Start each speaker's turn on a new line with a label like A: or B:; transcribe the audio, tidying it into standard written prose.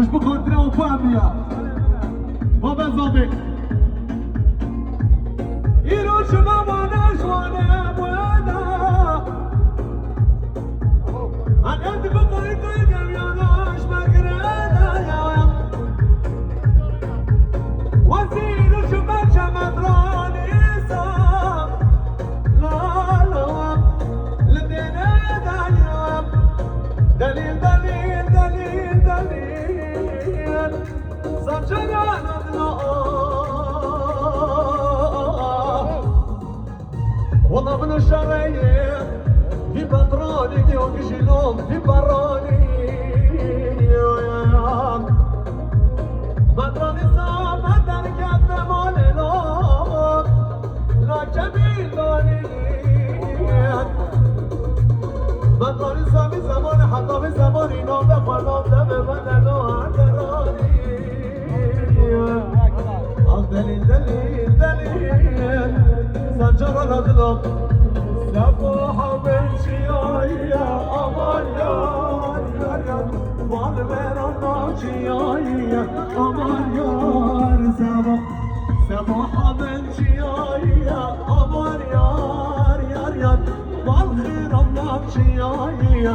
A: اش بخاطر او فهمیا بابا زابک ایرو شما وانا شوانا وانا انت بقولي كل يا ناش مقرانا يا وزير شما شمدراني سا لا لا لدينا دنيا دليل دليل دليل دليل زجران والله من الشرايين في بطراني وكشلوم في براني بطراني صاب هدر كابنا مولي لا جميل لوني بطراني صاب زمان حتى في زماني نام بخوانم دم بدنو عدراني دليل دليل دليل سنجر الأغلب سبوح بنشيايا أمان يار يار والبير الناجيايا أمان يار سبوح بنشيايا أمان يار يار يار والخير الناجيايا